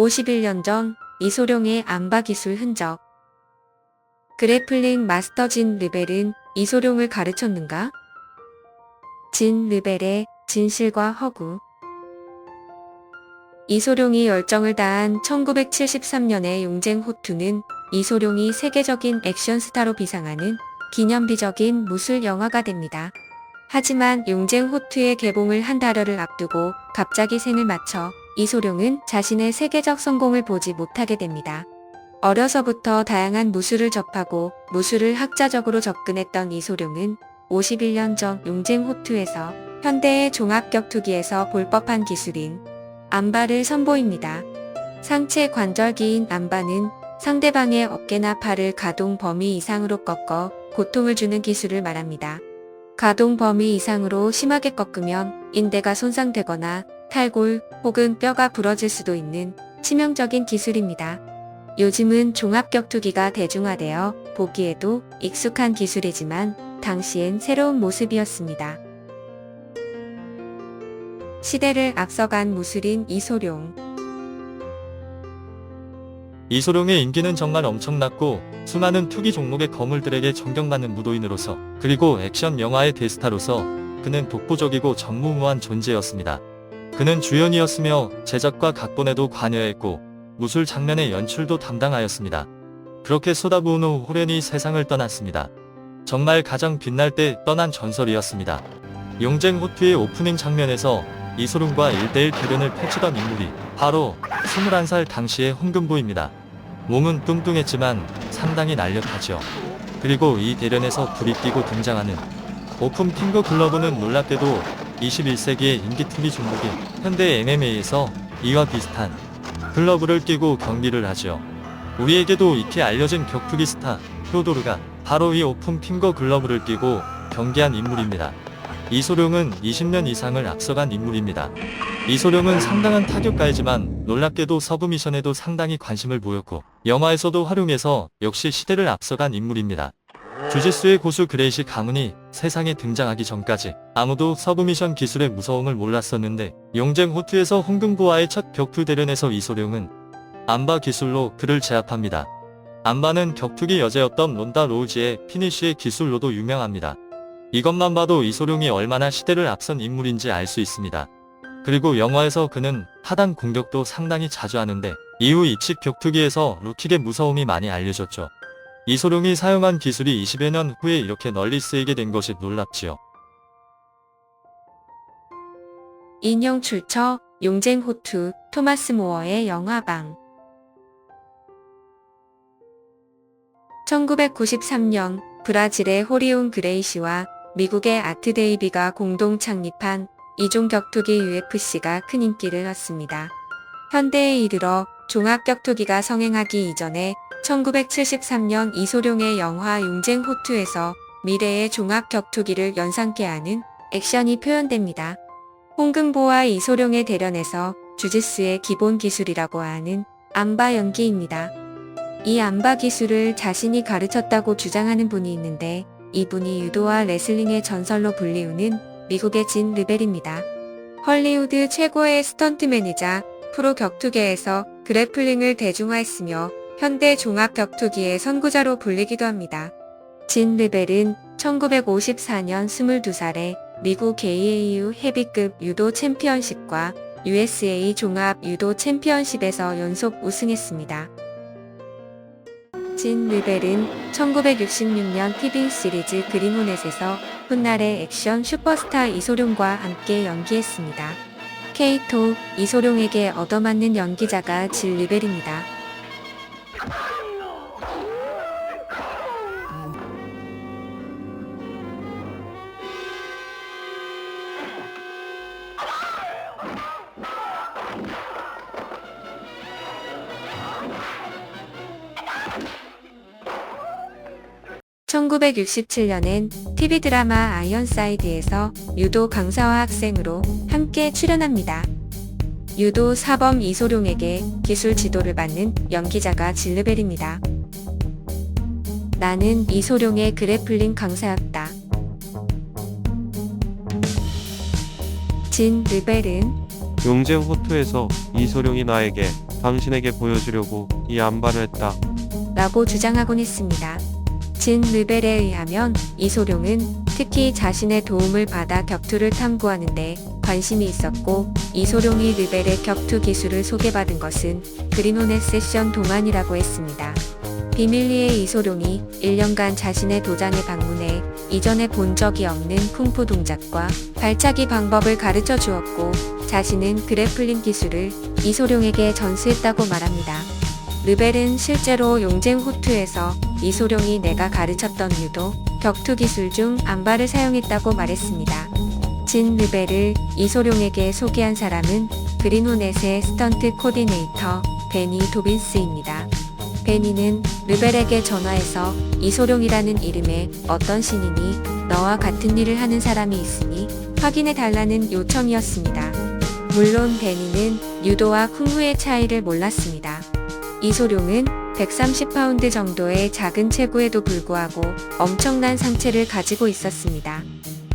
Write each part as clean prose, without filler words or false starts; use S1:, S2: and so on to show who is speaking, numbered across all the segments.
S1: 51년 전 이소룡의 안바 기술 흔적. 그래플링 마스터 진 르벨은 이소룡을 가르쳤는가? 진 르벨의 진실과 허구. 이소룡이 열정을 다한 1973년의 용쟁 호투는 이소룡이 세계적인 액션 스타로 비상하는 기념비적인 무술 영화가 됩니다. 하지만 용쟁 호투의 개봉을 한 달여를 앞두고 갑자기 생을 맞춰 이소룡은 자신의 세계적 성공을 보지 못하게 됩니다. 어려서부터 다양한 무술을 접하고 무술을 학자적으로 접근했던 이소룡은 51년 전 용쟁 호투에서 현대의 종합격투기에서 볼 법한 기술인 안바를 선보입니다. 상체 관절기인 안바는 상대방의 어깨나 팔을 가동 범위 이상으로 꺾어 고통을 주는 기술을 말합니다. 가동 범위 이상으로 심하게 꺾으면 인대가 손상되거나 탈골 혹은 뼈가 부러질 수도 있는 치명적인 기술입니다. 요즘은 종합격투기가 대중화되어 보기에도 익숙한 기술이지만 당시엔 새로운 모습이었습니다. 시대를 앞서간 무술인 이소룡.
S2: 이소룡의 인기는 정말 엄청났고 수많은 투기 종목의 거물들에게 존경받는 무도인으로서 그리고 액션 영화의 대스타로서 그는 독보적이고 전무후무한 존재였습니다. 그는 주연이었으며 제작과 각본에도 관여했고 무술 장면의 연출도 담당하였습니다. 그렇게 쏟아부은 후 호련히 세상을 떠났습니다. 정말 가장 빛날 때 떠난 전설이었습니다. 용쟁 호투의 오프닝 장면에서 이소룡과 1대1 대련을 펼치던 인물이 바로 21살 당시의 홍금보입니다. 몸은 뚱뚱했지만 상당히 날렵하죠. 그리고 이 대련에서 불이 끼고 등장하는 오픈 핑거 글러브는 놀랍게도 21세기의 인기 투기 종목인 현대 MMA에서 이와 비슷한 글러브를 끼고 경기를 하죠. 우리에게도 익히 알려진 격투기 스타 효도르가 바로 이 오픈 핑거 글러브를 끼고 경기한 인물입니다. 이소룡은 20년 이상을 앞서간 인물입니다. 이소룡은 상당한 타격가이지만 놀랍게도 서브미션에도 상당히 관심을 보였고 영화에서도 활용해서 역시 시대를 앞서간 인물입니다. 주짓수의 고수 그레이시 가문이 세상에 등장하기 전까지 아무도 서브미션 기술의 무서움을 몰랐었는데 용쟁 호투에서 홍금보와의 첫 격투 대련에서 이소룡은 안바 기술로 그를 제압합니다. 안바는 격투기 여제였던 론다 로우지의 피니쉬의 기술로도 유명합니다. 이것만 봐도 이소룡이 얼마나 시대를 앞선 인물인지 알 수 있습니다. 그리고 영화에서 그는 하단 공격도 상당히 자주 하는데 이후 입식 격투기에서 루킥의 무서움이 많이 알려졌죠. 이소룡이 사용한 기술이 20여 년 후에 이렇게 널리 쓰이게 된 것이 놀랍지요.
S1: 인형 출처 용쟁 호투 토마스 모어의 영화방. 1993년 브라질의 호리온 그레이시와 미국의 아트 데이비가 공동 창립한 이종 격투기 UFC가 큰 인기를 얻습니다. 현대에 이르러 종합격투기가 성행하기 이전에 1973년 이소룡의 영화 용쟁 호투에서 미래의 종합격투기를 연상케 하는 액션이 표현됩니다. 홍금보와 이소룡의 대련에서 주짓수의 기본 기술이라고 하는 안바 연기입니다. 이 안바 기술을 자신이 가르쳤다고 주장하는 분이 있는데 이분이 유도와 레슬링의 전설로 불리우는 미국의 진 르벨입니다. 헐리우드 최고의 스턴트맨이자 프로 격투계에서 그래플링을 대중화했으며 현대 종합 격투기의 선구자로 불리기도 합니다. 진 르벨은 1954년 22살에 미국 AAU 헤비급 유도 챔피언십과 USA 종합 유도 챔피언십에서 연속 우승했습니다. 진 르벨은 1966년 TV 시리즈 그린호넷에서 훗날의 액션 슈퍼스타 이소룡과 함께 연기했습니다. 케이토 이소룡에게 얻어맞는 연기자가 진 르벨입니다. (1967년엔) TV 드라마 아이언사이드에서 유도 강사와 학생으로 함께 출연합니다. 유도 사범 이소룡에게 기술 지도를 받는 연기자가 진 르벨입니다. 나는 이소룡의 그래플링 강사였다. 진 르벨은
S3: 용쟁 호투에서 이소룡이 나에게 당신에게 보여주려고 이 안발을 했다.
S1: 라고 주장하곤 했습니다. 진 르벨에 의하면 이소룡은 특히 자신의 도움을 받아 격투를 탐구하는데 관심이 있었고 이소룡이 르벨의 격투 기술을 소개받은 것은 그린온의 세션 동안이라고 했습니다. 비밀리에 이소룡이 1년간 자신의 도장에 방문해 이전에 본 적이 없는 쿵푸 동작과 발차기 방법을 가르쳐 주었고 자신은 그래플링 기술을 이소룡에게 전수했다고 말합니다. 르벨은 실제로 용쟁 호투에서 이소룡이 내가 가르쳤던 유도, 격투 기술 중 안발을 사용했다고 말했습니다. 진 르벨을 이소룡에게 소개한 사람은 그린호넷의 스턴트 코디네이터 베니 도빈스입니다. 베니는 르벨에게 전화해서 이소룡이라는 이름의 어떤 신인이 너와 같은 일을 하는 사람이 있으니 확인해 달라는 요청이었습니다. 물론 베니는 유도와 쿵후의 차이를 몰랐습니다. 이소룡은 130파운드 정도의 작은 체구에도 불구하고 엄청난 상체를 가지고 있었습니다.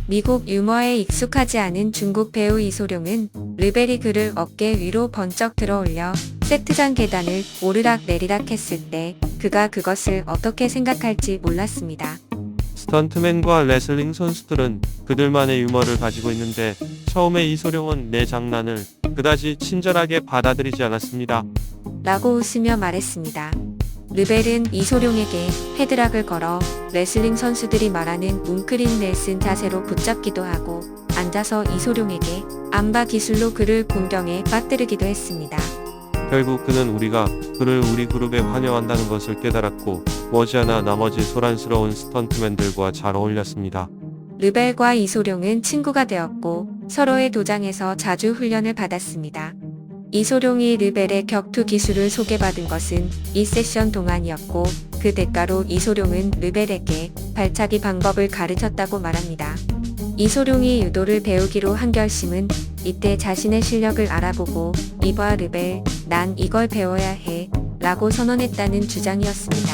S1: 미국 유머에 익숙하지 않은 중국 배우 이소룡은 르벨이 그를 어깨 위로 번쩍 들어올려 세트장 계단을 오르락 내리락 했을 때 그가 그것을 어떻게 생각할지 몰랐습니다.
S3: 스턴트맨과 레슬링 선수들은 그들만의 유머를 가지고 있는데 처음에 이소룡은 내 장난을 그다지 친절하게 받아들이지 않았습니다.
S1: 라고 웃으며 말했습니다. 르벨은 이소룡에게 헤드락을 걸어 레슬링 선수들이 말하는 웅크린 넬슨 자세로 붙잡기도 하고 앉아서 이소룡에게 안바 기술로 그를 공경에 빠뜨리기도 했습니다.
S3: 결국 그는 우리가 그를 우리 그룹에 환영한다는 것을 깨달았고 머지않아 나머지 소란스러운 스턴트맨들과 잘 어울렸습니다.
S1: 르벨과 이소룡은 친구가 되었고 서로의 도장에서 자주 훈련을 받았습니다. 이소룡이 르벨의 격투 기술을 소개받은 것은 이 세션 동안이었고 그 대가로 이소룡은 르벨에게 발차기 방법을 가르쳤다고 말합니다. 이소룡이 유도를 배우기로 한 결심은 이때 자신의 실력을 알아보고 이봐 르벨, 난 이걸 배워야 해 라고 선언했다는 주장이었습니다.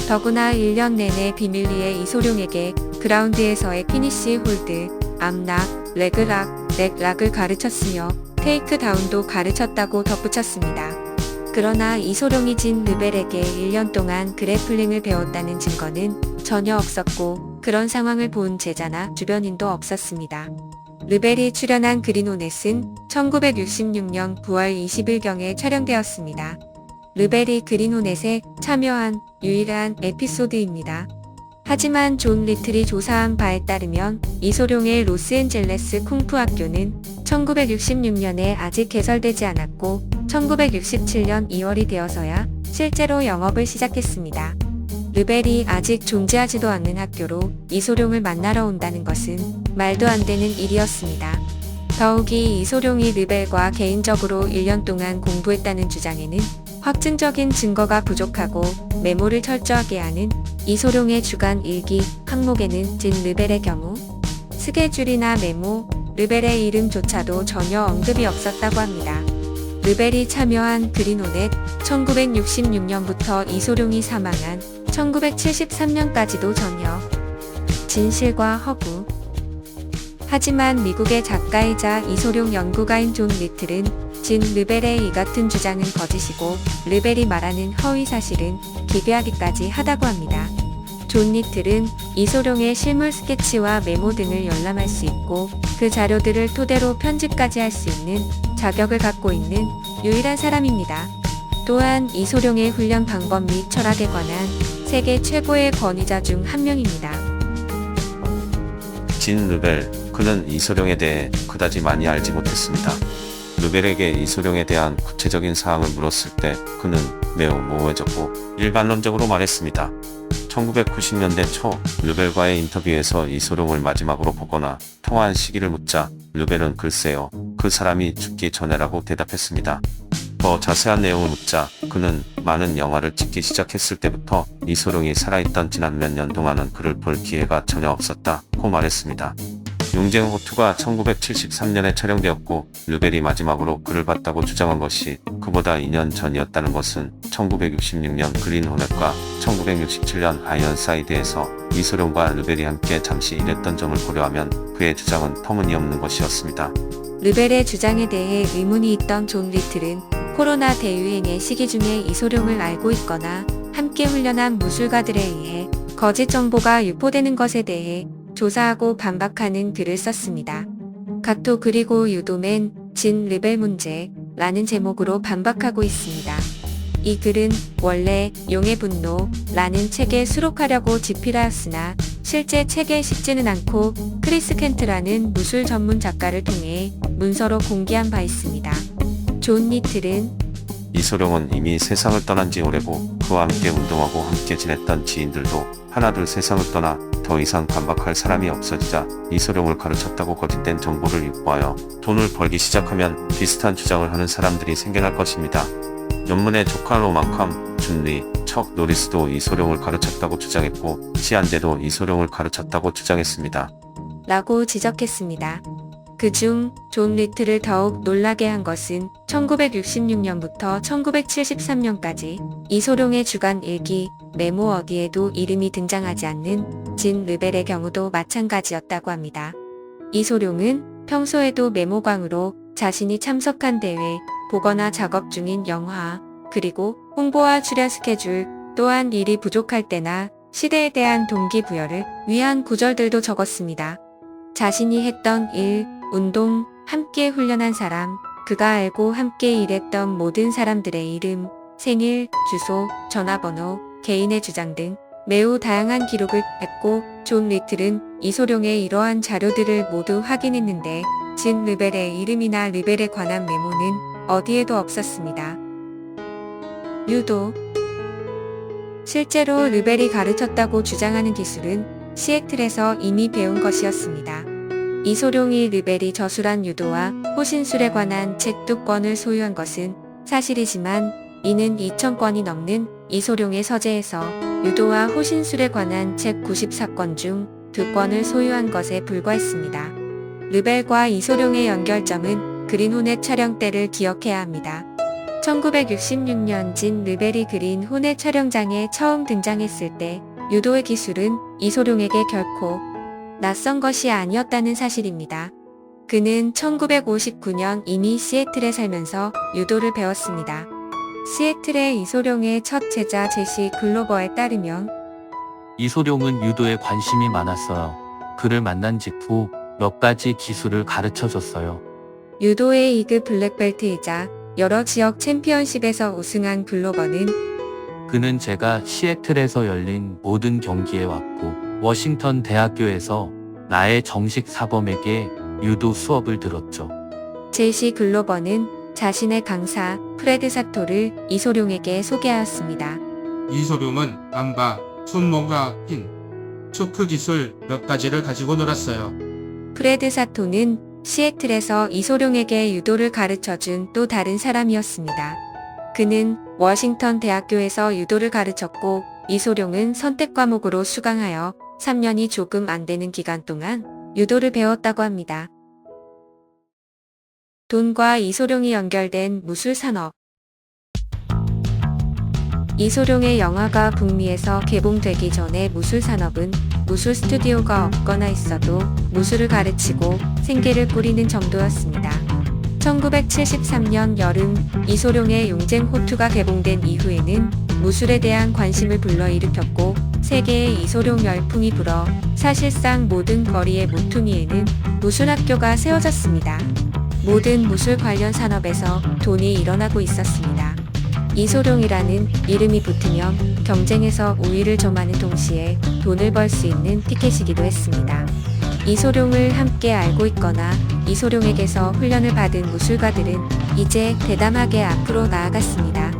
S1: 더구나 1년 내내 비밀리에 이소룡에게 그라운드에서의 피니시 홀드, 암락, 레그락, 넥락을 가르쳤으며 테이크다운도 가르쳤다고 덧붙였습니다. 그러나 이소룡이 진 르벨에게 1년 동안 그래플링을 배웠다는 증거는 전혀 없었고 그런 상황을 본 제자나 주변인도 없었습니다. 르벨이 출연한 그린호넷은 1966년 9월 20일경에 촬영되었습니다. 르벨이 그린호넷에 참여한 유일한 에피소드입니다. 하지만 존 리틀이 조사한 바에 따르면 이소룡의 로스앤젤레스 쿵푸 학교는 1966년에 아직 개설되지 않았고 1967년 2월이 되어서야 실제로 영업을 시작했습니다. 르벨이 아직 존재하지도 않는 학교로 이소룡을 만나러 온다는 것은 말도 안 되는 일이었습니다. 더욱이 이소룡이 르벨과 개인적으로 1년 동안 공부했다는 주장에는 확증적인 증거가 부족하고 메모를 철저하게 하는 이소룡의 주간 일기 항목에는 진 르벨의 경우 스케줄이나 메모, 르벨의 이름조차도 전혀 언급이 없었다고 합니다. 르벨이 참여한 그린호넷 1966년부터 이소룡이 사망한 1973년까지도 전혀 진실과 허구. 하지만 미국의 작가이자 이소룡 연구가인 존 리틀은 진 르벨의 이 같은 주장은 거짓이고 르벨이 말하는 허위 사실은 기괴하기까지 하다고 합니다. 존 리틀은 이소룡의 실물 스케치와 메모 등을 열람할 수 있고 그 자료들을 토대로 편집까지 할 수 있는 자격을 갖고 있는 유일한 사람입니다. 또한 이소룡의 훈련 방법 및 철학에 관한 세계 최고의 권위자 중 한 명입니다.
S4: 진 르벨, 그는 이소룡에 대해 그다지 많이 알지 못했습니다. 르벨에게 이소룡에 대한 구체적인 사항을 물었을 때 그는 매우 모호해졌고 일반론적으로 말했습니다. 1990년대 초 르벨과의 인터뷰에서 이소룡을 마지막으로 보거나 통화한 시기를 묻자 르벨은 글쎄요, 그 사람이 죽기 전에라고 대답했습니다. 더 자세한 내용을 묻자 그는 많은 영화를 찍기 시작했을 때부터 이소룡이 살아있던 지난 몇 년 동안은 그를 볼 기회가 전혀 없었다고 말했습니다. 용쟁 호투가 1973년에 촬영되었고 르벨이 마지막으로 그를 봤다고 주장한 것이 그보다 2년 전이었다는 것은 1966년 그린 호넷과 1967년 아이언사이드에서 이소룡과 르벨이 함께 잠시 일했던 점을 고려하면 그의 주장은 터무니없는 것이었습니다.
S1: 르벨의 주장에 대해 의문이 있던 존 리틀은 코로나 대유행의 시기 중에 이소룡을 알고 있거나 함께 훈련한 무술가들에 의해 거짓 정보가 유포되는 것에 대해 조사하고 반박하는 글을 썼습니다. 각도 그리고 유도맨 진 르벨 문제라는 제목으로 반박하고 있습니다. 이 글은 원래 용의 분노라는 책에 수록하려고 집필하였으나 실제 책에 싣지는 않고 크리스 켄트라는 무술 전문 작가를 통해 문서로 공개한 바 있습니다. 존 리틀은
S4: 이소룡은 이미 세상을 떠난 지 오래고 그와 함께 운동하고 함께 지냈던 지인들도 하나둘 세상을 떠나 더 이상 반박할 사람이 없어지자 이소룡을 가르쳤다고 거짓된 정보를 유포하여 돈을 벌기 시작하면 비슷한 주장을 하는 사람들이 생겨날 것입니다. 연문의 조카 로마캄, 준리, 척 노리스도 이소룡을 가르쳤다고 주장했고 시한제도 이소룡을 가르쳤다고 주장했습니다.
S1: 라고 지적했습니다. 그중 존 리틀을 더욱 놀라게 한 것은 1966년부터 1973년까지 이소룡의 주간 일기, 메모 어디에도 이름이 등장하지 않는 진 르벨의 경우도 마찬가지였다고 합니다. 이소룡은 평소에도 메모광으로 자신이 참석한 대회, 보거나 작업 중인 영화, 그리고 홍보와 출연 스케줄, 또한 일이 부족할 때나 시대에 대한 동기부여를 위한 구절들도 적었습니다. 자신이 했던 일, 운동, 함께 훈련한 사람, 그가 알고 함께 일했던 모든 사람들의 이름, 생일, 주소, 전화번호, 개인의 주장 등 매우 다양한 기록을 했고 존 리틀은 이소룡의 이러한 자료들을 모두 확인했는데 진 르벨의 이름이나 르벨에 관한 메모는 어디에도 없었습니다. 유도 실제로 르벨이 가르쳤다고 주장하는 기술은 시애틀에서 이미 배운 것이었습니다. 이소룡이 르벨이 저술한 유도와 호신술에 관한 책 2권을 소유한 것은 사실이지만 이는 2000권이 넘는 이소룡의 서재에서 유도와 호신술에 관한 책 94권 중 2권을 소유한 것에 불과했습니다. 르벨과 이소룡의 연결점은 그린 혼의 촬영 때를 기억해야 합니다. 1966년 진 르벨이 그린 혼의 촬영장에 처음 등장했을 때 유도의 기술은 이소룡에게 결코 낯선 것이 아니었다는 사실입니다. 그는 1959년 이미 시애틀에 살면서 유도를 배웠습니다. 시애틀의 이소룡의 첫 제자 제시 글로버에 따르면
S5: 이소룡은 유도에 관심이 많았어요. 그를 만난 직후 몇 가지 기술을 가르쳐줬어요.
S1: 유도의 2급 블랙벨트이자 여러 지역 챔피언십에서 우승한 글로버는
S5: 그는 제가 시애틀에서 열린 모든 경기에 왔고 워싱턴 대학교에서 나의 정식 사범에게 유도 수업을 들었죠.
S1: 제시 글로버는 자신의 강사 프레드 사토를 이소룡에게 소개하였습니다.
S6: 이소룡은 안바, 손목과 핀, 초크 기술 몇 가지를 가지고 놀았어요.
S1: 프레드 사토는 시애틀에서 이소룡에게 유도를 가르쳐준 또 다른 사람이었습니다. 그는 워싱턴 대학교에서 유도를 가르쳤고 이소룡은 선택 과목으로 수강하여 3년이 조금 안 되는 기간 동안 유도를 배웠다고 합니다. 돈과 이소룡이 연결된 무술 산업. 이소룡의 영화가 북미에서 개봉되기 전에 무술 산업은 무술 스튜디오가 없거나 있어도 무술을 가르치고 생계를 꾸리는 정도였습니다. 1973년 여름 이소룡의 용쟁 호투가 개봉된 이후에는 무술에 대한 관심을 불러일으켰고 세계에 이소룡 열풍이 불어 사실상 모든 거리의 모퉁이에는 무술학교가 세워졌습니다. 모든 무술 관련 산업에서 돈이 일어나고 있었습니다. 이소룡이라는 이름이 붙으면 경쟁에서 우위를 점하는 동시에 돈을 벌 수 있는 티켓이기도 했습니다. 이소룡을 함께 알고 있거나 이소룡에게서 훈련을 받은 무술가들은 이제 대담하게 앞으로 나아갔습니다.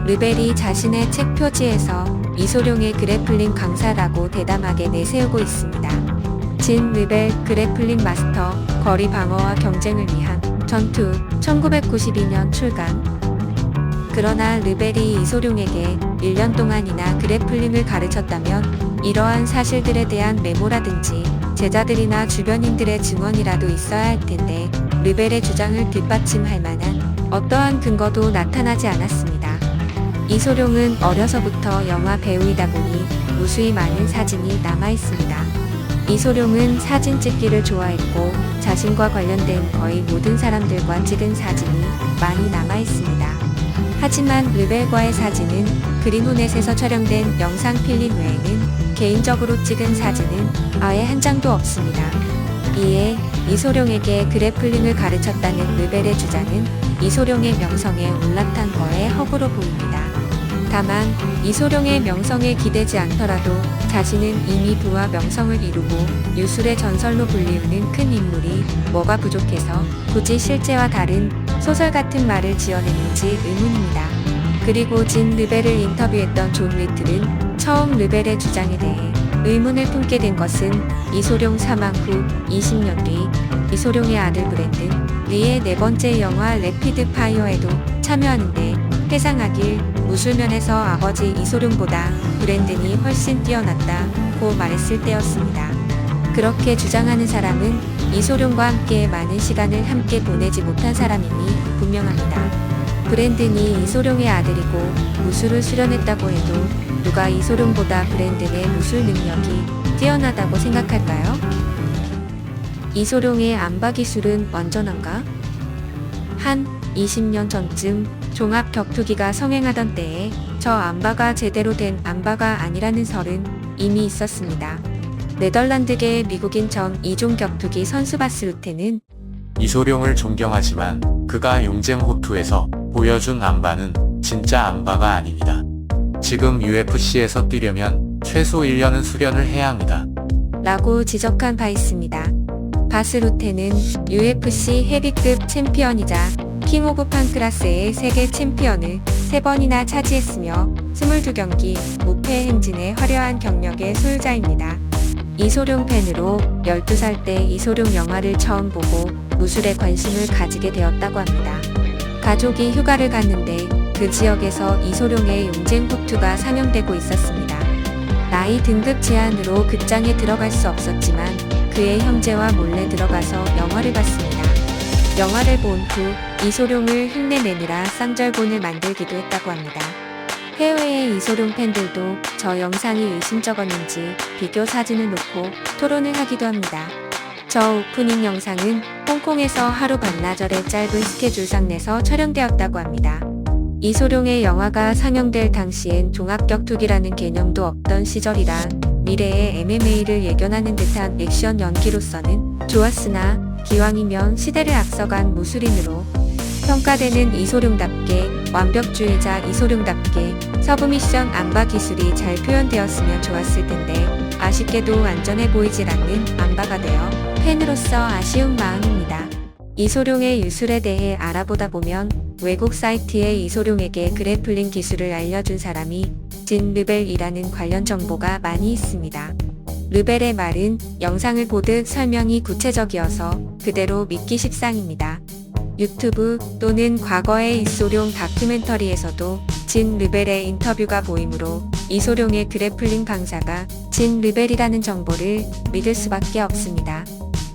S1: 르벨이 자신의 책 표지에서 이소룡의 그래플링 강사라고 대담하게 내세우고 있습니다. 진 르벨 그래플링 마스터, 거리 방어와 경쟁을 위한 전투, 1992년 출간. 그러나 르벨이 이소룡에게 1년 동안이나 그래플링을 가르쳤다면 이러한 사실들에 대한 메모라든지 제자들이나 주변인들의 증언이라도 있어야 할 텐데 르벨의 주장을 뒷받침할 만한 어떠한 근거도 나타나지 않았습니다. 이소룡은 어려서부터 영화 배우이다 보니 무수히 많은 사진이 남아있습니다. 이소룡은 사진 찍기를 좋아했고 자신과 관련된 거의 모든 사람들과 찍은 사진이 많이 남아있습니다. 하지만 르벨과의 사진은 그린호넷에서 촬영된 영상 필름 외에는 개인적으로 찍은 사진은 아예 한 장도 없습니다. 이에 이소룡에게 그래플링을 가르쳤다는 르벨의 주장은 이소룡의 명성에 올라탄 거에 허구로 보입니다. 다만 이소룡의 명성에 기대지 않더라도 자신은 이미 부와 명성을 이루고 유술의 전설로 불리우는 큰 인물이 뭐가 부족해서 굳이 실제와 다른 소설 같은 말을 지어냈는지 의문입니다. 그리고 진 르벨을 인터뷰했던 존 리틀은 처음 르벨의 주장에 대해 의문을 품게 된 것은 이소룡 사망 후 20년 뒤 이소룡의 아들 브랜든 리의 네 번째 영화 래피드 파이어에도 참여하는데 회상하길 무술면에서 아버지 이소룡보다 브랜든이 훨씬 뛰어났다고 말했을 때였습니다. 그렇게 주장하는 사람은 이소룡과 함께 많은 시간을 함께 보내지 못한 사람임이 분명합니다. 브랜든이 이소룡의 아들이고 무술을 수련했다고 해도 누가 이소룡보다 브랜든의 무술 능력이 뛰어나다고 생각할까요? 이소룡의 안바 기술은 완전한가? 한 20년 전쯤 종합 격투기가 성행하던 때에 저 안바가 제대로 된 안바가 아니라는 설은 이미 있었습니다. 네덜란드계 미국인 전 이종 격투기 선수 바스루테는
S7: 이소룡을 존경하지만 그가 용쟁 호투에서 보여준 안바는 진짜 안바가 아닙니다. 지금 UFC에서 뛰려면 최소 1년은 수련을 해야 합니다.
S1: 라고 지적한 바 있습니다. 바스루테는 UFC 헤비급 챔피언이자 킹 오브 판크라스의 세계 챔피언을 3번이나 차지했으며 22경기 무패 행진의 화려한 경력의 소유자입니다. 이소룡 팬으로 12살 때 이소룡 영화를 처음 보고 무술에 관심을 가지게 되었다고 합니다. 가족이 휴가를 갔는데 그 지역에서 이소룡의 용쟁 호투가 상영되고 있었습니다. 나이 등급 제한으로 극장에 들어갈 수 없었지만 그의 형제와 몰래 들어가서 영화를 봤습니다. 영화를 본 후 이소룡을 흉내내느라 쌍절곤을 만들기도 했다고 합니다. 해외의 이소룡 팬들도 저 영상이 의심쩍었는지 비교 사진을 놓고 토론을 하기도 합니다. 저 오프닝 영상은 홍콩에서 하루 반나절의 짧은 스케줄상 내서 촬영되었다고 합니다. 이소룡의 영화가 상영될 당시엔 종합격투기라는 개념도 없던 시절이라 미래의 MMA를 예견하는 듯한 액션 연기로서는 좋았으나 기왕이면 시대를 앞서간 무술인으로 평가되는 이소룡답게 완벽주의자 이소룡답게 서브미션 안바 기술이 잘 표현되었으면 좋았을 텐데 아쉽게도 안전해 보이질 않는 안바가 되어 팬으로서 아쉬운 마음입니다. 이소룡의 유술에 대해 알아보다 보면 외국 사이트에 이소룡에게 그래플링 기술을 알려준 사람이 진 르벨이라는 관련 정보가 많이 있습니다. 르벨의 말은 영상을 보듯 설명이 구체적이어서 그대로 믿기 십상입니다. 유튜브 또는 과거의 이소룡 다큐멘터리에서도 진 르벨의 인터뷰가 보이므로 이소룡의 그래플링 강사가 진 르벨이라는 정보를 믿을 수밖에 없습니다.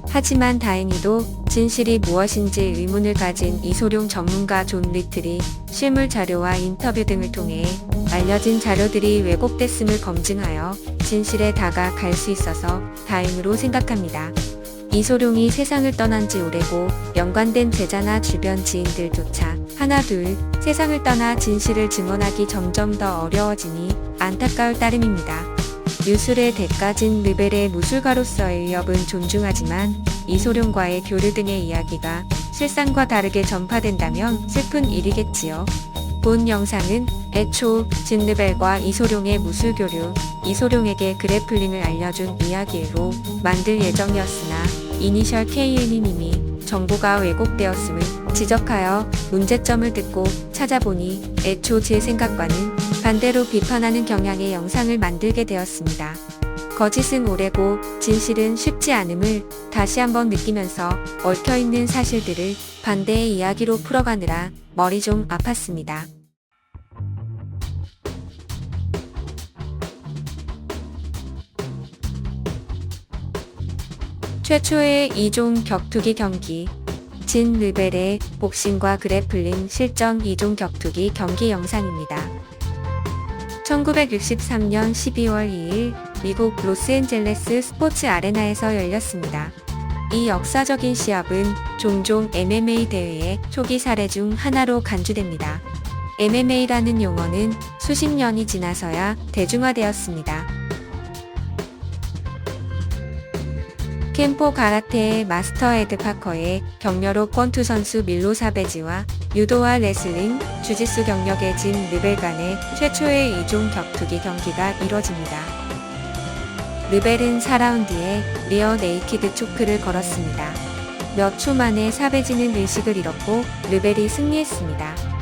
S1: 하지만 다행히도 진실이 무엇인지 의문을 가진 이소룡 전문가 존 리틀이 실물 자료와 인터뷰 등을 통해 알려진 자료들이 왜곡됐음을 검증하여 진실에 다가갈 수 있어서 다행으로 생각합니다. 이소룡이 세상을 떠난 지 오래고 연관된 제자나 주변 지인들조차 하나둘 세상을 떠나 진실을 증언하기 점점 더 어려워지니 안타까울 따름입니다. 유술의 대가진 르벨의 무술가로서의 위협은 존중하지만 이소룡과의 교류 등의 이야기가 실상과 다르게 전파된다면 슬픈 일이겠지요. 본 영상은 애초 진 르벨과 이소룡의 무술 교류, 이소룡에게 그래플링을 알려준 이야기로 만들 예정이었으나 이니셜 KN님이 정보가 왜곡되었음을 지적하여 문제점을 듣고 찾아보니 애초 제 생각과는 반대로 비판하는 경향의 영상을 만들게 되었습니다. 거짓은 오래고 진실은 쉽지 않음을 다시 한번 느끼면서 얽혀있는 사실들을 반대의 이야기로 풀어가느라 머리 좀 아팠습니다. 최초의 2종 격투기 경기 진 르벨의 복싱과 그래플링 실전 2종 격투기 경기 영상입니다. 1963년 12월 2일 미국 로스앤젤레스 스포츠 아레나에서 열렸습니다. 이 역사적인 시합은 종종 MMA 대회의 초기 사례 중 하나로 간주됩니다. MMA라는 용어는 수십 년이 지나서야 대중화되었습니다. 켄포 가라테의 마스터 에드 파커의 격려로 권투 선수 밀로 사베지와 유도와 레슬링, 주짓수 경력에 진 르벨 간의 최초의 2종 격투기 경기가 이뤄집니다. 르벨은 4라운드에 리어 네이키드 초크를 걸었습니다. 몇 초 만에 사베지는 의식을 잃었고 르벨이 승리했습니다.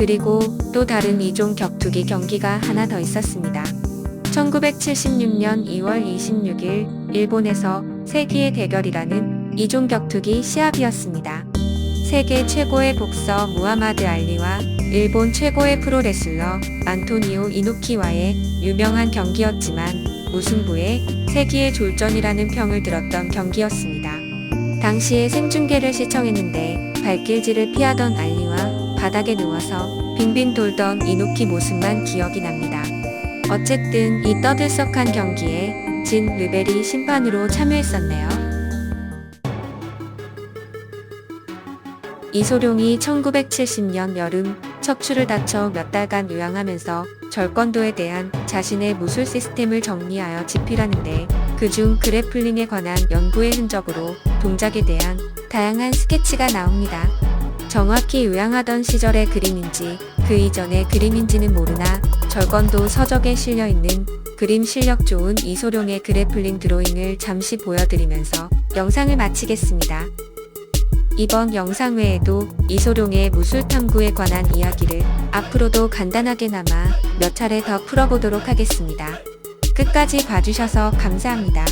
S1: 그리고 또 다른 2종 격투기 경기가 하나 더 있었습니다. 1976년 2월 26일 일본에서 세기의 대결이라는 2종 격투기 시합이었습니다. 세계 최고의 복서 무하마드 알리와 일본 최고의 프로레슬러 안토니오 이노키와의 유명한 경기였지만 무승부에 세기의 졸전이라는 평을 들었던 경기였습니다. 당시에 생중계를 시청했는데 발길질을 피하던 알리와 바닥에 누워서 빙빙 돌던 이노키 모습만 기억이 납니다. 어쨌든 이 떠들썩한 경기에 진 르벨이 심판으로 참여했었네요. 이소룡이 1970년 여름 척추를 다쳐 몇 달간 요양하면서 절권도에 대한 자신의 무술 시스템을 정리하여 집필하는데 그중 그래플링에 관한 연구의 흔적으로 동작에 대한 다양한 스케치가 나옵니다. 정확히 요양하던 시절의 그림인지 그 이전의 그림인지는 모르나 절권도 서적에 실려있는 그림 실력 좋은 이소룡의 그래플링 드로잉을 잠시 보여드리면서 영상을 마치겠습니다. 이번 영상 외에도 이소룡의 무술 탐구에 관한 이야기를 앞으로도 간단하게나마 몇 차례 더 풀어보도록 하겠습니다. 끝까지 봐주셔서 감사합니다.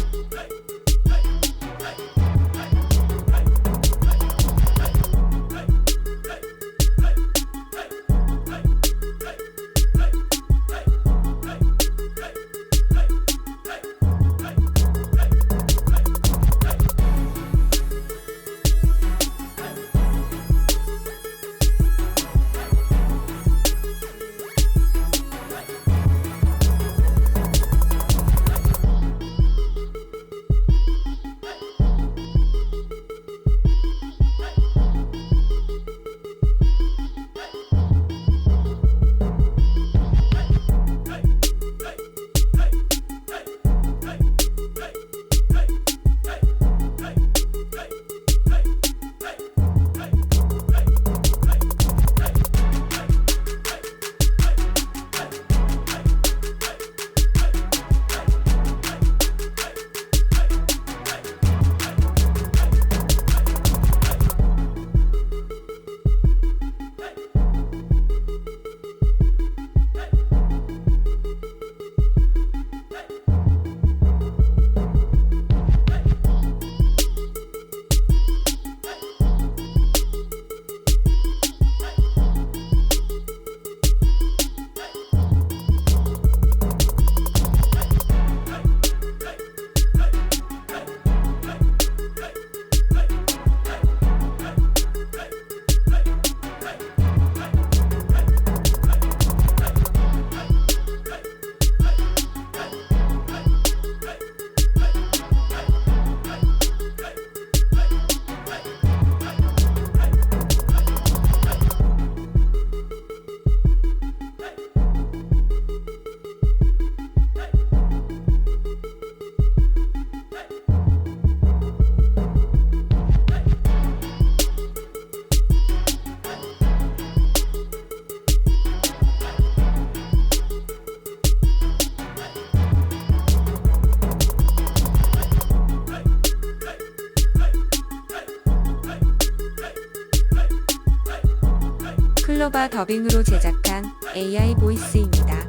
S1: 클로바 더빙으로 제작한 AI 보이스입니다.